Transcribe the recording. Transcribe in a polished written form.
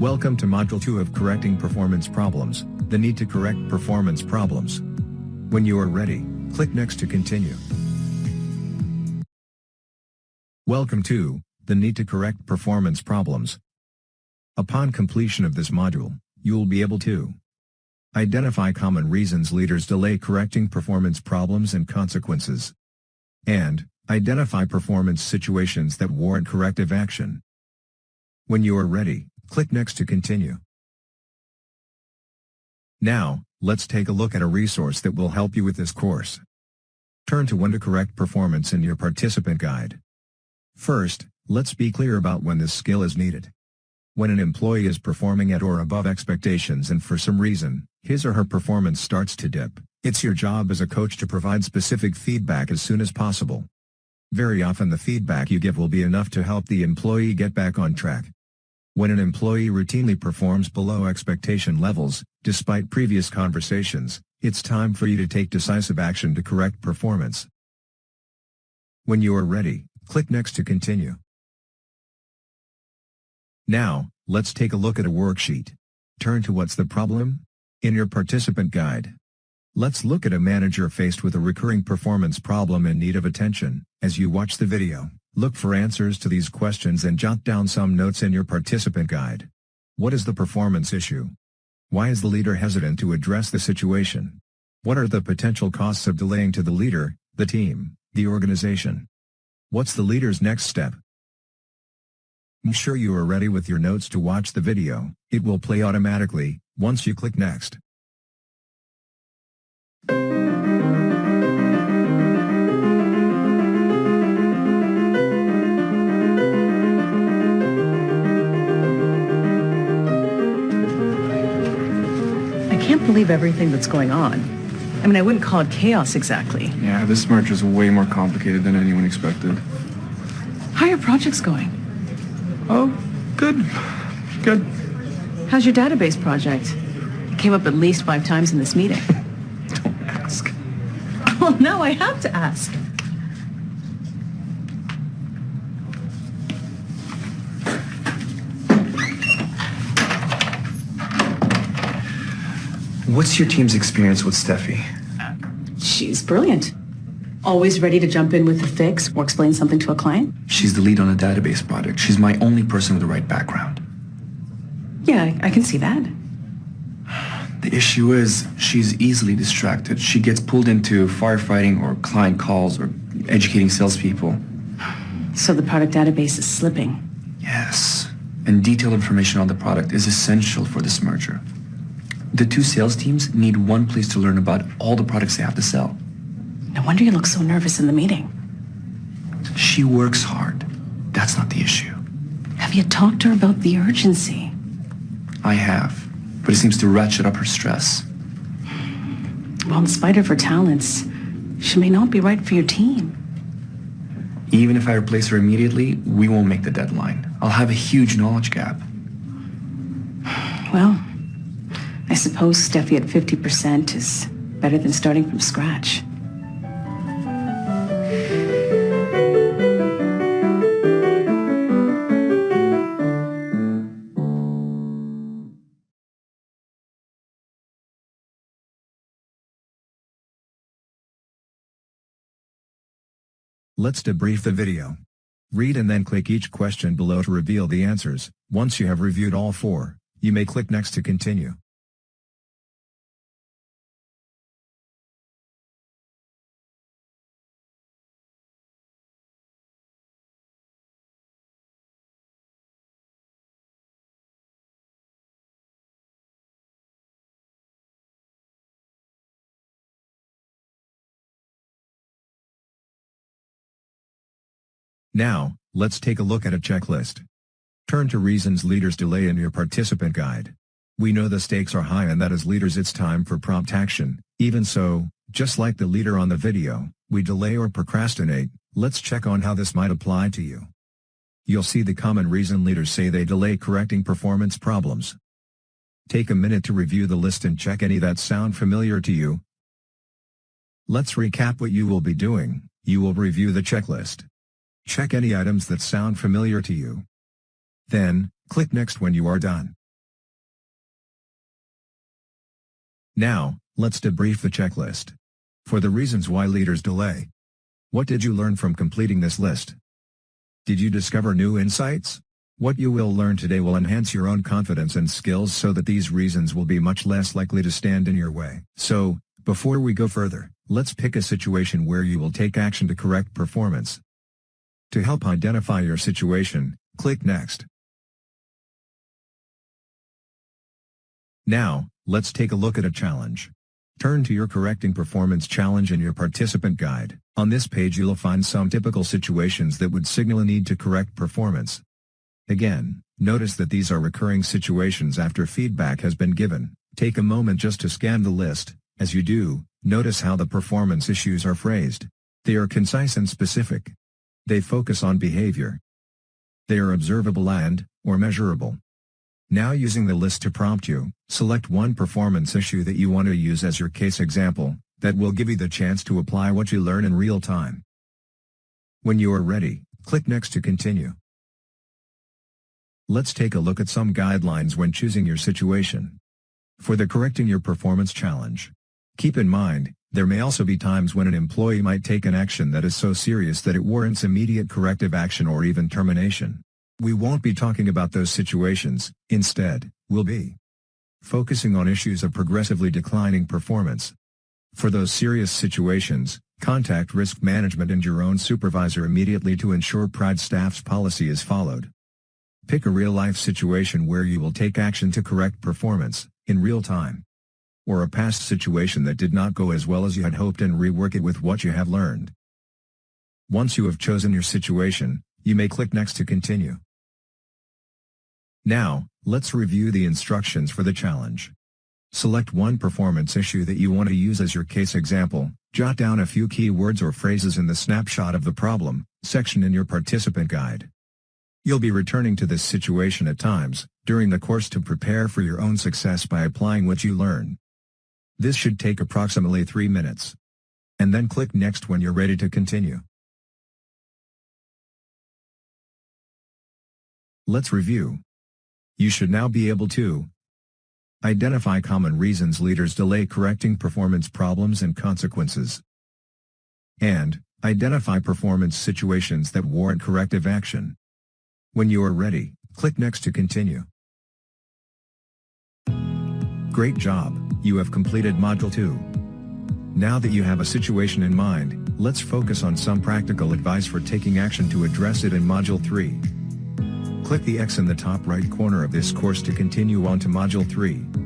Welcome to Module 2 of Correcting Performance Problems, the need to correct performance problems. When you are ready, click Next to continue. Welcome to the need to correct performance problems. Upon completion of this module, you will be able to identify common reasons leaders delay correcting performance problems and consequences, and identify performance situations that warrant corrective action. When you are ready, click Next to continue. Now, let's take a look at a resource that will help you with this course. Turn to When to Correct Performance in your participant guide. First, let's be clear about when this skill is needed. When an employee is performing at or above expectations and for some reason, his or her performance starts to dip, it's your job as a coach to provide specific feedback as soon as possible. Very often the feedback you give will be enough to help the employee get back on track. When an employee routinely performs below expectation levels, despite previous conversations, it's time for you to take decisive action to correct performance. When you are ready, click Next to continue. Now, let's take a look at a worksheet. Turn to What's the Problem? In your participant guide. Let's look at a manager faced with a recurring performance problem in need of attention. As you watch the video, look for answers to these questions and jot down some notes in your participant guide. What is the performance issue? Why is the leader hesitant to address the situation? What are the potential costs of delaying to the leader, the team, the organization? What's the leader's next step? Make sure you are ready with your notes to watch the video. It will play automatically once you click Next. I can't believe everything that's going on. I mean, I wouldn't call it chaos exactly. Yeah, this merger is way more complicated than anyone expected. How are your projects going? Oh, good. Good. How's your database project? It came up at least 5 times in this meeting. Don't ask. Well, no, I have to ask. What's your team's experience with Steffi? She's brilliant. Always ready to jump in with a fix or explain something to a client. She's the lead on a database project. She's my only person with the right background. Yeah, I can see that. The issue is, she's easily distracted. She gets pulled into firefighting or client calls or educating salespeople. So the product database is slipping. Yes, and detailed information on the product is essential for this merger. The 2 sales teams need one place to learn about all the products they have to sell. No wonder you look so nervous in the meeting. She works hard. That's not the issue. Have you talked to her about the urgency? I have, but it seems to ratchet up her stress. Well, in spite of her talents, she may not be right for your team. Even if I replace her immediately, we won't make the deadline. I'll have a huge knowledge gap. Well, I suppose Steffi at 50% is better than starting from scratch. Let's debrief the video. Read and then click each question below to reveal the answers. Once you have reviewed all 4, you may click Next to continue. Now, let's take a look at a checklist. Turn to Reasons Leaders Delay in your participant guide. We know the stakes are high and that as leaders it's time for prompt action. Even so, just like the leader on the video, we delay or procrastinate. Let's check on how this might apply to you. You'll see the common reason leaders say they delay correcting performance problems. Take a minute to review the list and check any that sound familiar to you. Let's recap what you will be doing. You will review the checklist. Check any items that sound familiar to you. Then, click Next when you are done. Now, let's debrief the checklist. For the reasons why leaders delay. What did you learn from completing this list? Did you discover new insights? What you will learn today will enhance your own confidence and skills so that these reasons will be much less likely to stand in your way. So, before we go further, let's pick a situation where you will take action to correct performance. To help identify your situation, click Next. Now, let's take a look at a challenge. Turn to your Correcting Performance challenge in your participant guide. On this page you'll find some typical situations that would signal a need to correct performance. Again, notice that these are recurring situations after feedback has been given. Take a moment just to scan the list. As you do, notice how the performance issues are phrased. They are concise and specific. They focus on behavior. They are observable or measurable. Now, using the list to prompt you, select one performance issue that you want to use as your case example, that will give you the chance to apply what you learn in real time. When you are ready, click Next to continue. Let's take a look at some guidelines when choosing your situation. For the Correcting Your Performance challenge, keep in mind, there may also be times when an employee might take an action that is so serious that it warrants immediate corrective action or even termination. We won't be talking about those situations. Instead, we'll be focusing on issues of progressively declining performance. For those serious situations, contact risk management and your own supervisor immediately to ensure Pride staff's policy is followed. Pick a real-life situation where you will take action to correct performance, in real time. Or a past situation that did not go as well as you had hoped and rework it with what you have learned. Once you have chosen your situation, you may click Next to continue. Now, let's review the instructions for the challenge. Select one performance issue that you want to use as your case example, jot down a few key words or phrases in the Snapshot of the Problem section in your participant guide. You'll be returning to this situation at times during the course to prepare for your own success by applying what you learn. This should take approximately 3 minutes. And then click Next when you're ready to continue. Let's review. You should now be able to identify common reasons leaders delay correcting performance problems and consequences, and identify performance situations that warrant corrective action. When you are ready, click Next to continue. Great job, you have completed Module 2. Now that you have a situation in mind, let's focus on some practical advice for taking action to address it in Module 3. Click the X in the top right corner of this course to continue on to Module 3.